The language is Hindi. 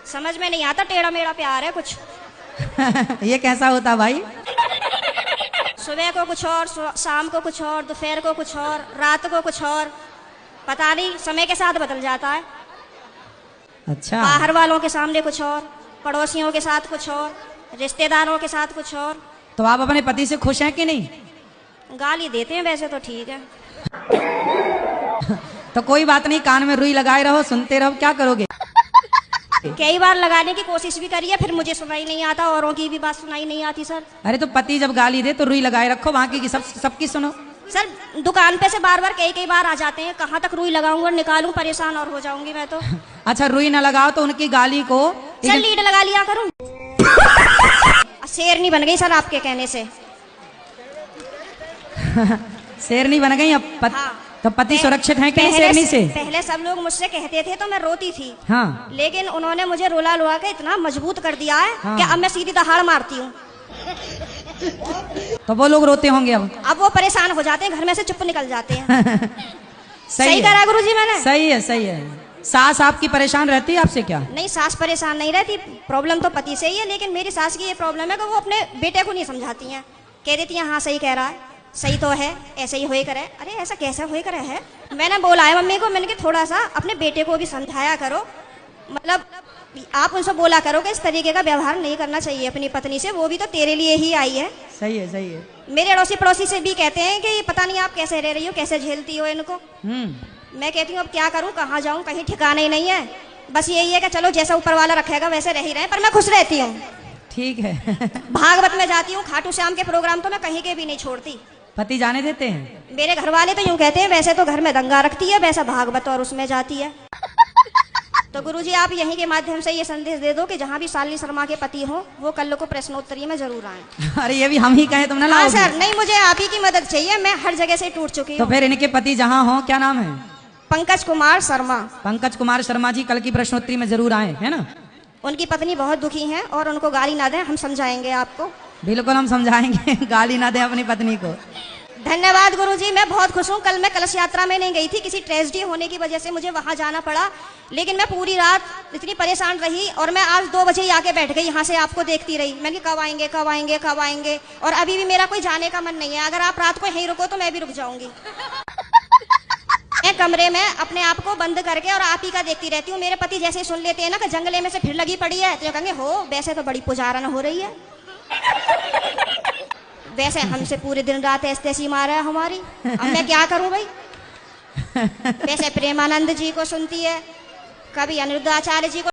समझ में नहीं आता, टेढ़ा मेढ़ा प्यार है कुछ। ये कैसा होता भाई? सुबह को कुछ और, शाम को कुछ और, दोपहर को कुछ और, रात को कुछ और, पता नहीं, समय के साथ बदल जाता है। अच्छा। बाहर वालों के सामने कुछ और, पड़ोसियों के साथ कुछ और, रिश्तेदारों के साथ कुछ और। तो आप अपने पति से खुश हैं कि नहीं? गाली देते हैं वैसे तो ठीक है। तो कोई बात नहीं, कान में रुई लगाए रहो, सुनते रहो, क्या करोगे? कई बार लगाने की कोशिश भी करी है, फिर मुझे सुनाई नहीं आता, औरों की भी बात सुनाई नहीं आती सर। अरे तो पति जब गाली दे तो रुई लगाए रखो, बाकी की सबकी सुनो। सर दुकान पे से बार बार कई बार आ जाते हैं, कहाँ तक रुई लगाऊंगा और निकालूं, परेशान और हो जाऊंगी मैं तो। अच्छा, रुई ना लगाओ तो उनकी गाली को सर लीड लगा लिया करूं। शेरनी बन गई सर आपके कहने से। शेरनी बन गई अब हाँ। तो पति सुरक्षित है कि नहीं शेरनी से? पहले सब लोग मुझसे कहते थे तो मैं रोती थी। हाँ। लेकिन उन्होंने मुझे रुला रुला के इतना मजबूत कर दिया है। हाँ। कि अब मैं सीधी दहाड़ मारती हूँ। तो वो लोग रोते होंगे अब वो परेशान हो जाते हैं, घर में से चुप निकल जाते हैं। सही करा गुरुजी मैंने? सही है, सही है। सास आपकी परेशान रहती है आपसे क्या? नहीं, सास परेशान नहीं रहती, प्रॉब्लम तो पति से ही है। लेकिन मेरी सास की ये प्रॉब्लम है कि वो अपने बेटे को नहीं समझाती हैं। कह देती हैं हाँ सही कह रहा है, सही तो है, ऐसे ही होए करे। अरे ऐसा कैसा होए करे है? मैंने बोला है मम्मी को, मैंने कि थोड़ा सा अपने बेटे को भी समझाया करो, मतलब आप उनसे बोला करो कि इस तरीके का व्यवहार नहीं करना चाहिए अपनी पत्नी से, वो भी तो तेरे लिए ही आई है। सही है, सही है। मेरे अड़ोसी पड़ोसी से भी कहते हैं कि पता नहीं आप कैसे रह रही हो, कैसे झेलती हो इनको। मैं कहती हूँ अब क्या करूँ, कहाँ जाऊँ, कहीं ठिकाना ही नहीं है। बस यही है कि चलो जैसा ऊपर वाला रखेगा वैसे रह ही रहे, पर मैं खुश रहती हूँ। ठीक है। भागवत में जाती हूँ, खाटू श्याम के प्रोग्राम तो मैं कहीं के भी नहीं छोड़ती। पति जाने देते हैं? मेरे घर वाले तो यूँ कहते हैं वैसे तो घर में दंगा रखती है, वैसा भागवत और उसमें जाती है। तो गुरुजी आप यहीं के माध्यम से ये संदेश दे दो कि जहाँ भी शालिनी शर्मा के पति हो वो कल को प्रश्नोत्तरी में जरूर आए। अरे ये भी हम ही कहें, तुम ना लाओगे? हाँ सर, नहीं मुझे आप ही की मदद चाहिए, मैं हर जगह से टूट चुकी हूँ। तो फिर इनके पति जहाँ हो, क्या नाम है? पंकज कुमार शर्मा। पंकज कुमार शर्मा जी कल की प्रश्नोत्तरी में जरूर आए, है ना? उनकी पत्नी बहुत दुखी है और उनको गाली ना दें, हम समझाएंगे आपको। बिल्कुल हम समझाएंगे, गाली ना दें अपनी पत्नी को। धन्यवाद गुरुजी, मैं बहुत खुश हूँ। कल मैं कलश यात्रा में नहीं गई थी, किसी ट्रेजेडी होने की वजह से मुझे वहां जाना पड़ा। लेकिन मैं पूरी रात इतनी परेशान रही और मैं आज 2 बजे आके बैठ गई, यहाँ से आपको देखती रही। मैंने कब आएंगे कब आएंगे कब आएंगे, और अभी भी मेरा कोई जाने का मन नहीं है। अगर आप रात को यहीं रुको तो मैं भी रुक जाऊंगी। मैं कमरे में अपने आप को बंद करके और आप ही का देखती रहती हूँ। मेरे पति जैसे ही सुन लेते हैं ना कि जंगले में से फिर लगी पड़ी है, तो कहेंगे हो वैसे तो बड़ी पुजारन हो रही है, वैसे हमसे पूरे दिन रात ऐसी मारा है हमारी, अब मैं क्या करूं भाई। वैसे प्रेमानंद जी को सुनती है, कभी अनिरुद्धाचार्य जी को